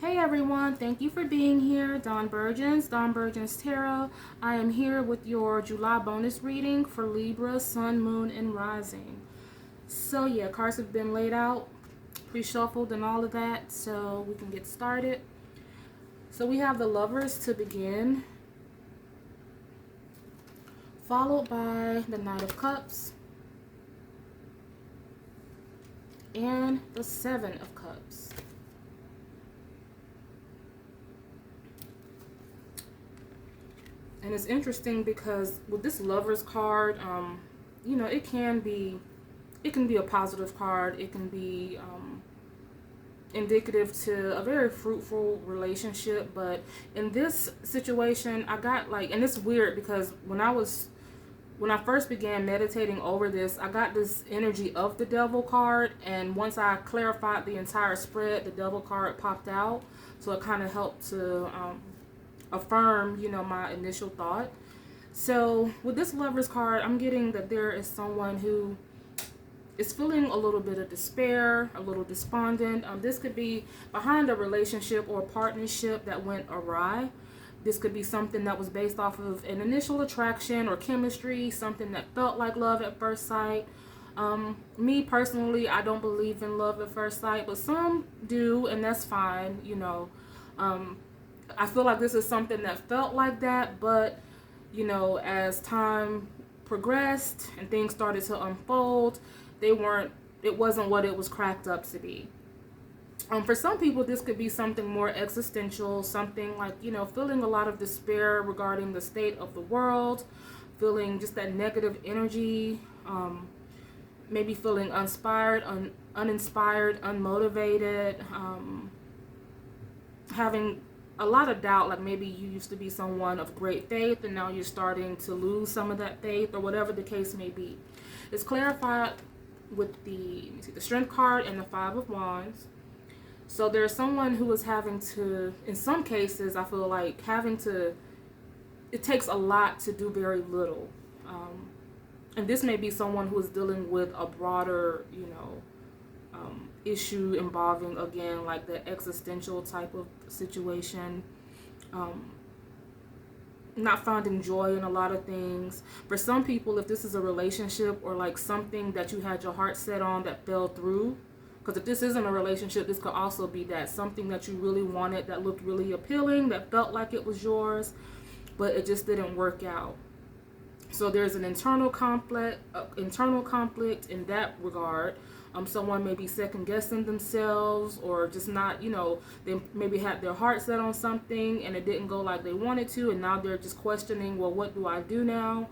Hey everyone, thank you for being here. Dawn Burgins Tarot. I am here with your July bonus reading for Libra, Sun, Moon, and Rising. So yeah, cards have been laid out, pre-shuffled and all of that, so we can get started. So we have the Lovers to begin, followed by the Knight of Cups and the Seven of Cups. And it's interesting because with this Lovers card, it can be a positive card. It can be indicative to a very fruitful relationship. But in this situation, I got and it's weird because when I first began meditating over this, I got this energy of the Devil card, and once I clarified the entire spread, the Devil card popped out. So it kind of helped to affirm, my initial thought. So with this Lovers card, I'm getting that there is someone who is feeling a little bit of despair, a little despondent. This could be behind a relationship or partnership that went awry. This could be something that was based off of an initial attraction or chemistry, something that felt like love at first sight. Me personally, I don't believe in love at first sight, but some do, and that's fine. I feel like this is something that felt like that, but as time progressed and things started to unfold, it wasn't what it was cracked up to be. For some people, this could be something more existential, something like, feeling a lot of despair regarding the state of the world, feeling just that negative energy, maybe feeling uninspired, unmotivated, having a lot of doubt, like maybe you used to be someone of great faith and now you're starting to lose some of that faith, or whatever the case may be. It's clarified with the Strength card and the Five of Wands. So there's someone who is having to, in some cases, I feel like it takes a lot to do very little. And this may be someone who is dealing with a broader, issue involving, again, like the existential type of situation. Not finding joy in a lot of things. For some people, if this is a relationship or like something that you had your heart set on that fell through, because if this isn't a relationship, this could also be that something that you really wanted, that looked really appealing, that felt like it was yours, but it just didn't work out. So there's an internal conflict in that regard. Someone may be second guessing themselves, or just not, they maybe had their heart set on something and it didn't go like they wanted to, and now they're just questioning, well, what do I do now?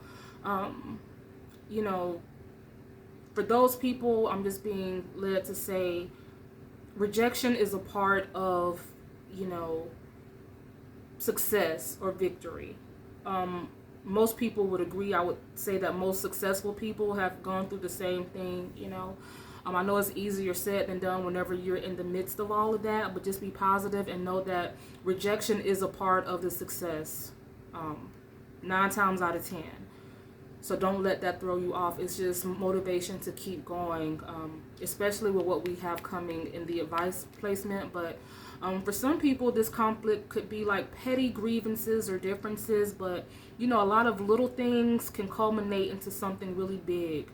For those people, I'm just being led to say rejection is a part of, success or victory. Most people would agree. I would say that most successful people have gone through the same thing, I know it's easier said than done whenever you're in the midst of all of that, but just be positive and know that rejection is a part of the success, 9 times out of 10. So don't let that throw you off. It's just motivation to keep going, especially with what we have coming in the advice placement. But for some people, this conflict could be like petty grievances or differences, but a lot of little things can culminate into something really big.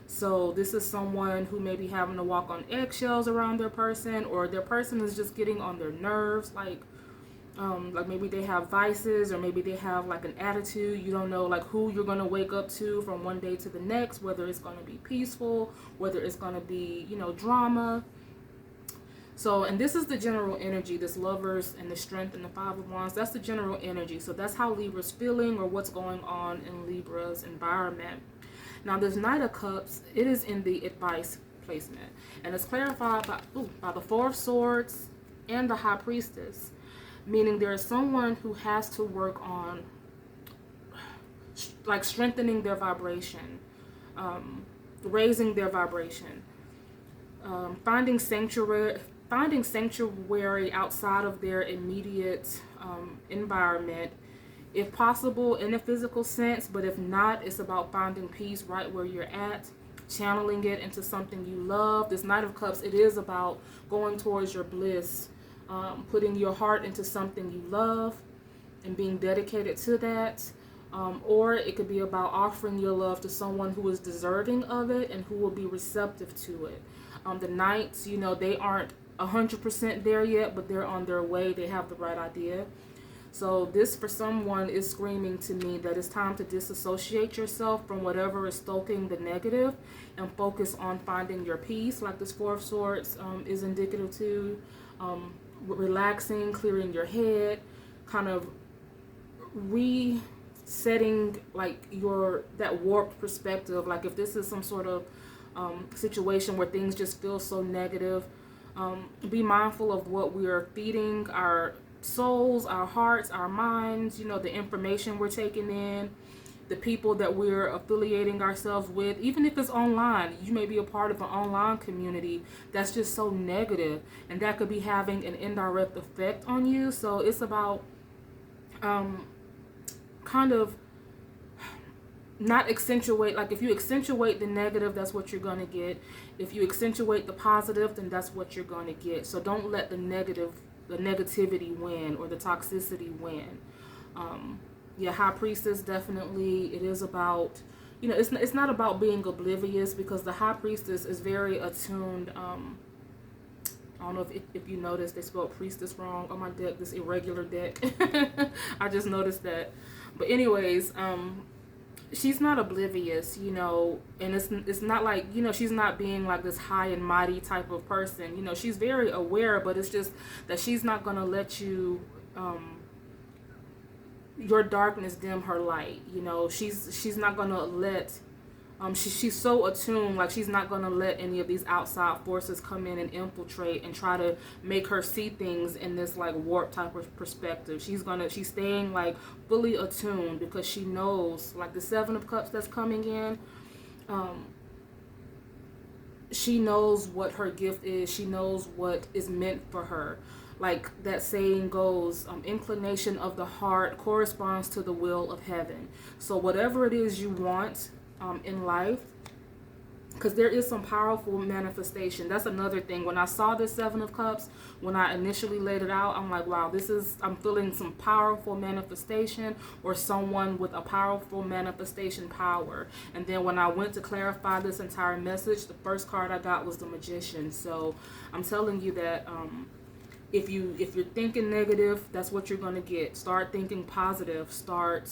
So this is someone who may be having to walk on eggshells around their person, or their person is just getting on their nerves, like maybe they have vices, or maybe they have like an attitude. You don't know like who you're going to wake up to from one day to the next, whether it's going to be peaceful, whether it's going to be, drama. So, and this is the general energy, this Lovers and the Strength and the Five of Wands. That's the general energy. So that's how Libra's feeling, or what's going on in Libra's environment. Now, this Knight of Cups, it is in the advice placement, and it's clarified by the Four of Swords and the High Priestess, meaning there is someone who has to work on like strengthening their vibration, raising their vibration, finding sanctuary outside of their immediate environment, if possible in a physical sense, but if not, it's about finding peace right where you're at, channeling it into something you love. This Knight of Cups, it is about going towards your bliss, putting your heart into something you love and being dedicated to that. Or it could be about offering your love to someone who is deserving of it and who will be receptive to it. The Knights, they aren't 100% there yet, but they're on their way. They have the right idea. So this for someone is screaming to me that it's time to disassociate yourself from whatever is stoking the negative and focus on finding your peace, like this Four of Swords is indicative to. Relaxing, clearing your head, kind of resetting like that warped perspective. Like if this is some sort of situation where things just feel so negative, be mindful of what we are feeding our souls, our hearts, our minds, the information we're taking in, the people that we're affiliating ourselves with. Even if it's online, you may be a part of an online community that's just so negative, and that could be having an indirect effect on you. So it's about kind of not accentuate, like if you accentuate the negative, that's what you're going to get. If you accentuate the positive, then that's what you're going to get. So don't let the negativity win, or the toxicity win. High Priestess, definitely, it is about, it's not about being oblivious, because the High Priestess is very attuned. I don't know if you noticed they spelled priestess wrong on my deck, this irregular deck. I just noticed that. But anyways, she's not oblivious, and it's not like, she's not being like this high and mighty type of person. She's very aware, but it's just that she's not going to let you, your darkness dim her light. She's not going to let, she's so attuned, like she's not going to let any of these outside forces come in and infiltrate and try to make her see things in this like warped type of perspective. She's staying like fully attuned, because she knows, like the Seven of Cups that's coming in, she knows what her gift is. She knows what is meant for her. Like that saying goes, inclination of the heart corresponds to the will of heaven. So whatever it is you want in life, because there is some powerful manifestation. That's another thing. When I saw this Seven of Cups, when I initially laid it out, I'm like, wow, I'm feeling some powerful manifestation, or someone with a powerful manifestation power. And then when I went to clarify this entire message, the first card I got was the Magician. So I'm telling you that if you're thinking negative, that's what you're going to get. Start thinking positive. Start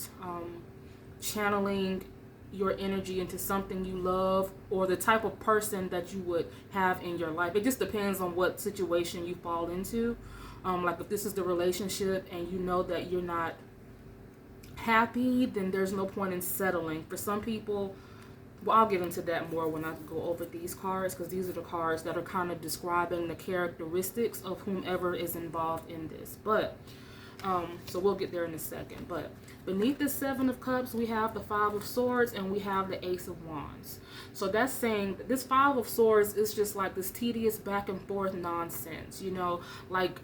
channeling your energy into something you love, or the type of person that you would have in your life. It just depends on what situation you fall into. Like if this is the relationship and you know that you're not happy, then there's no point in settling. For some people, well, I'll get into that more when I go over these cards, because these are the cards that are kind of describing the characteristics of whomever is involved in this. But so we'll get there in a second. But beneath the Seven of Cups, we have the Five of Swords and we have the Ace of Wands. So that's saying that this Five of Swords is just like this tedious back and forth nonsense, like,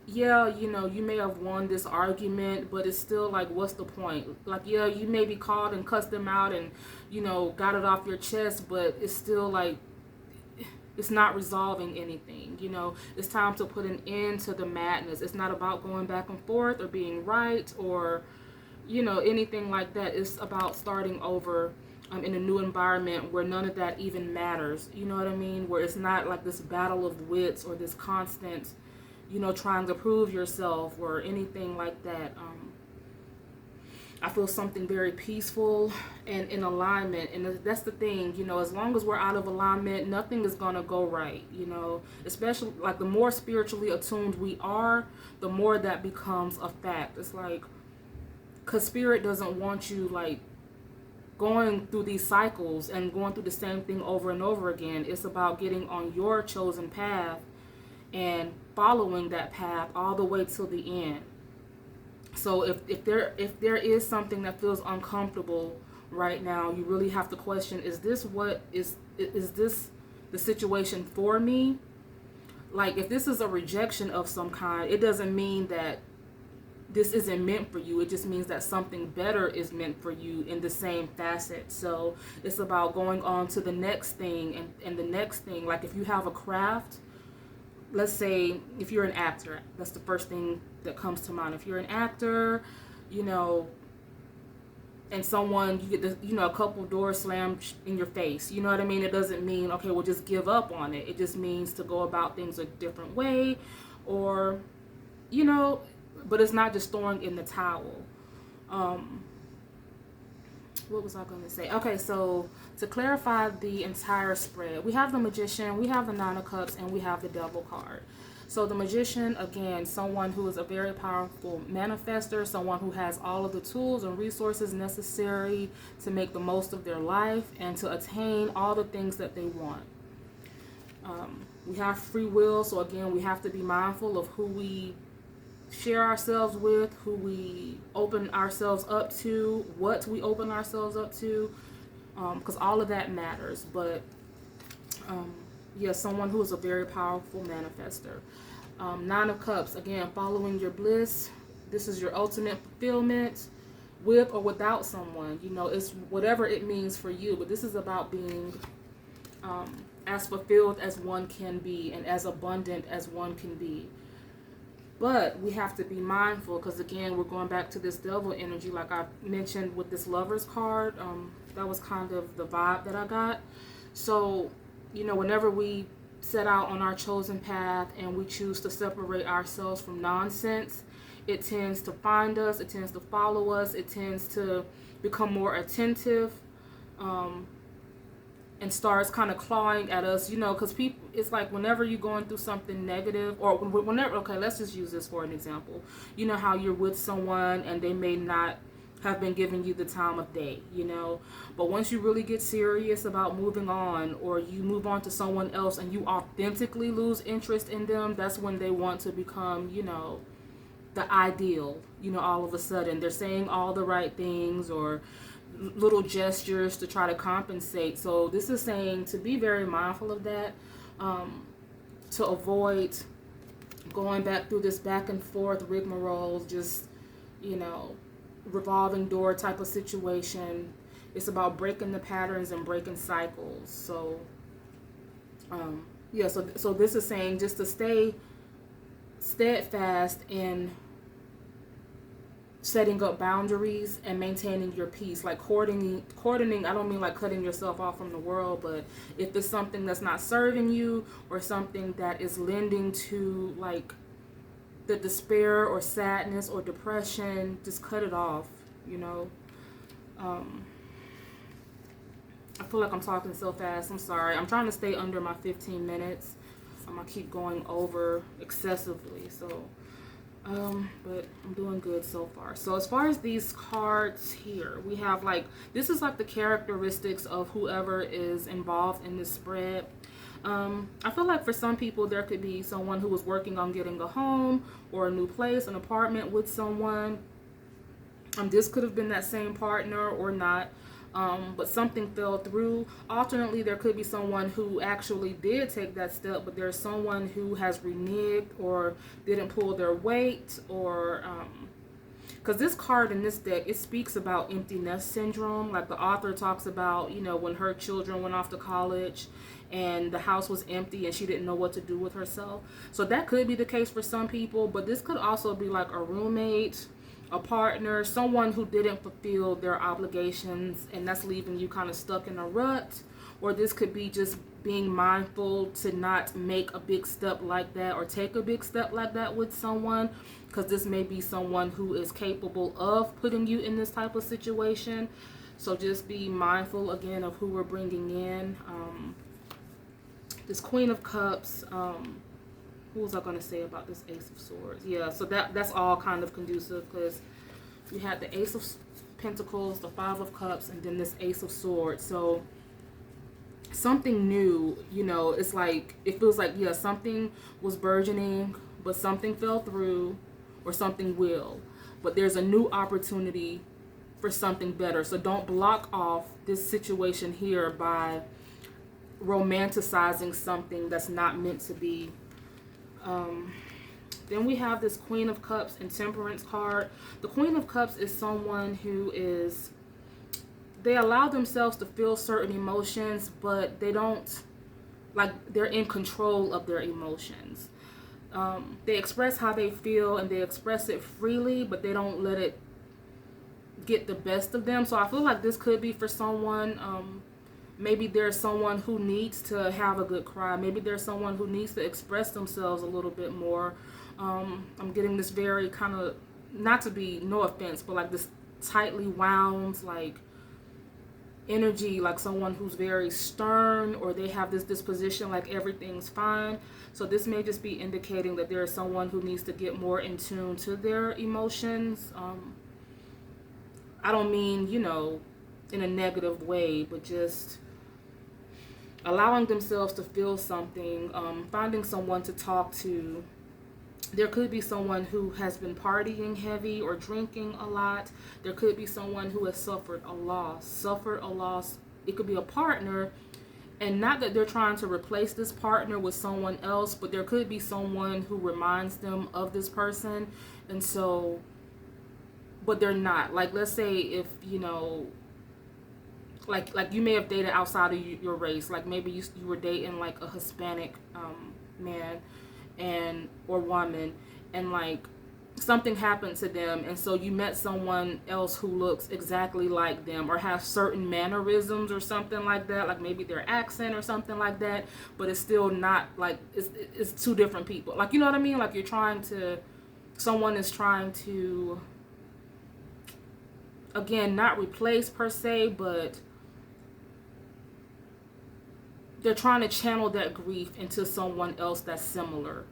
yeah, you may have won this argument, but it's still like, what's the point? Like, yeah, you may be called and cussed them out and, got it off your chest, but it's still like, it's not resolving anything. It's time to put an end to the madness. It's not about going back and forth or being right or, anything like that. It's about starting over in a new environment where none of that even matters. You know what I mean? Where it's not like this battle of wits or this constant, trying to prove yourself or anything like that. I feel something very peaceful and in alignment. And that's the thing, as long as we're out of alignment, nothing is going to go right, especially like the more spiritually attuned we are, the more that becomes a fact. It's like, because spirit doesn't want you like going through these cycles and going through the same thing over and over again. It's about getting on your chosen path and following that path all the way till the end. So if there is something that feels uncomfortable right now, you really have to question, is this the situation for me? Like, if this is a rejection of some kind, it doesn't mean that this isn't meant for you. It just means that something better is meant for you in the same facet. So it's about going on to the next thing and the next thing. Like if you have a craft, let's say if you're an actor, that's the first thing that comes to mind. If you're an actor, you know, and someone, you get the, you know, a couple doors slammed in your face, you know what I mean? It doesn't mean, okay, well, just give up on it. It just means to go about things a different way, or, you know, but it's not just throwing in the towel. What was I going to say? Okay, so to clarify the entire spread, we have the Magician, we have the Nine of Cups, and we have the Devil card. So the Magician, again, someone who is a very powerful manifestor, someone who has all of the tools and resources necessary to make the most of their life and to attain all the things that they want. We have free will, so again, we have to be mindful of who we share ourselves with, who we open ourselves up to, what we open ourselves up to, because all of that matters. But yeah, someone who is a very powerful manifestor. Nine of Cups, again, following your bliss. This is your ultimate fulfillment, with or without someone. You know, it's whatever it means for you, but this is about being as fulfilled as one can be and as abundant as one can be. But we have to be mindful, because again, we're going back to this devil energy, like I mentioned with this Lovers card. That was kind of the vibe that I got. So, you know, whenever we set out on our chosen path and we choose to separate ourselves from nonsense, it tends to find us, it tends to follow us, it tends to become more attentive, and starts kind of clawing at us, you know, because people, it's like whenever you're going through something negative, or whenever, okay, let's just use this for an example. You know how you're with someone and they may not have been giving you the time of day, you know, but once you really get serious about moving on, or you move on to someone else and you authentically lose interest in them, that's when they want to become, you know, the ideal. You know, all of a sudden they're saying all the right things, or little gestures to try to compensate. So this is saying to be very mindful of that, to avoid going back through this back and forth rigmarole, just, you know, revolving door type of situation. It's about breaking the patterns and breaking cycles. So yeah, so this is saying just to stay steadfast in setting up boundaries and maintaining your peace. Like courting, I don't mean like cutting yourself off from the world, but if it's something that's not serving you, or something that is lending to like the despair or sadness or depression, just cut it off, you know. I feel like I'm talking so fast. I'm sorry. I'm trying to stay under my 15 minutes. I'm gonna keep going over excessively, so but I'm doing good so far. So as far as these cards here, we have like, this is like the characteristics of whoever is involved in this spread. I feel like for some people there could be someone who was working on getting a home or a new place, an apartment with someone. This could have been that same partner or not. But something fell through. Alternately, there could be someone who actually did take that step, but there's someone who has reneged or didn't pull their weight, or because this card in this deck, it speaks about empty nest syndrome. Like the author talks about, you know, when her children went off to college and the house was empty and she didn't know what to do with herself. So that could be the case for some people, but this could also be like a roommate, a partner, someone who didn't fulfill their obligations, and that's leaving you kind of stuck in a rut. Or this could be just being mindful to not make a big step like that, or take a big step like that with someone, because this may be someone who is capable of putting you in this type of situation. So just be mindful again of who we're bringing in. This Queen of Cups, what was I going to say about this Ace of Swords? Yeah, so that's all kind of conducive, because we had the Ace of Pentacles, the Five of Cups, and then this Ace of Swords. So something new, you know, it's like, it feels like, yeah, something was burgeoning, but something fell through, or something will. But there's a new opportunity for something better. So don't block off this situation here by romanticizing something that's not meant to be. Then we have this Queen of Cups and Temperance card. The Queen of Cups is someone who is, they allow themselves to feel certain emotions, but they don't, like, they're in control of their emotions. They express how they feel and they express it freely, but they don't let it get the best of them. So I feel like this could be for someone. Maybe there's someone who needs to have a good cry. Maybe there's someone who needs to express themselves a little bit more. I'm getting this very kind of, not to be, no offense, but like this tightly wound, like energy, like someone who's very stern, or they have this disposition like everything's fine. So this may just be indicating that there is someone who needs to get more in tune to their emotions. I don't mean, in a negative way, but just allowing themselves to feel something, finding someone to talk to. There could be someone who has been partying heavy or drinking a lot. There could be someone who has suffered a loss. It could be a partner, and not that they're trying to replace this partner with someone else, but there could be someone who reminds them of this person. And so, but they're not. Like, let's say if, like you may have dated outside of your race. Like maybe you were dating like a Hispanic man or woman, and like something happened to them, and so you met someone else who looks exactly like them or has certain mannerisms or something like that, like maybe their accent or something like that, but it's still not like it's two different people. Like, you know what I mean? Like someone is trying to, again, not replace per se, but they're trying to channel that grief into someone else that's similar.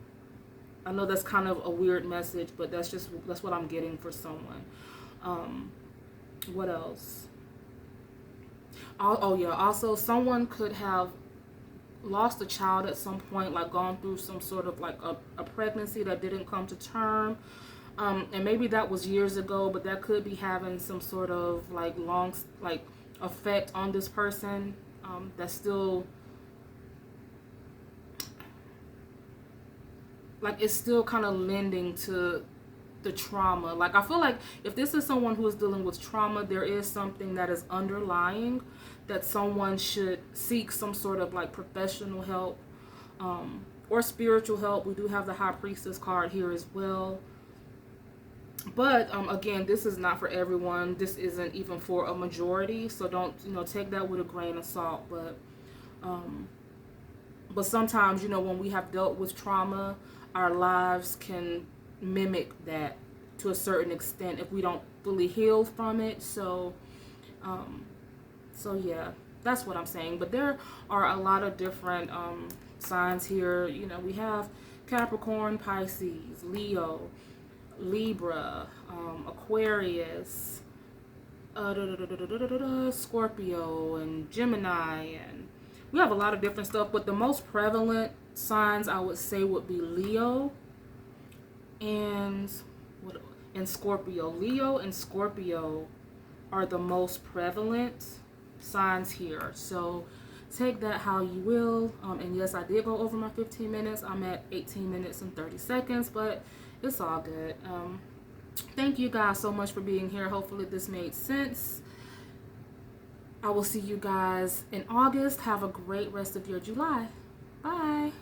I know that's kind of a weird message, but that's what I'm getting for someone. What else? Oh yeah, also someone could have lost a child at some point, like gone through some sort of like a pregnancy that didn't come to term. And maybe that was years ago, but that could be having some sort of like long effect on this person. That's still, like, it's still kind of lending to the trauma. Like, I feel like if this is someone who is dealing with trauma, there is something that is underlying that someone should seek some sort of like professional help, or spiritual help. We do have the High Priestess card here as well. But again, this is not for everyone. This isn't even for a majority, so don't take that with a grain of salt. But sometimes, when we have dealt with trauma, our lives can mimic that to a certain extent if we don't fully heal from it. So yeah, that's what I'm saying. But there are a lot of different signs here. We have Capricorn, Pisces, Leo, Libra, Aquarius, Scorpio, and Gemini, and we have a lot of different stuff, but the most prevalent signs I would say would be Leo and Scorpio. Leo and Scorpio are the most prevalent signs here. So take that how you will. And yes, I did go over my 15 minutes. I'm at 18 minutes and 30 seconds, but it's all good. Thank you guys so much for being here. Hopefully this made sense. I will see you guys in August. Have a great rest of your July. Bye.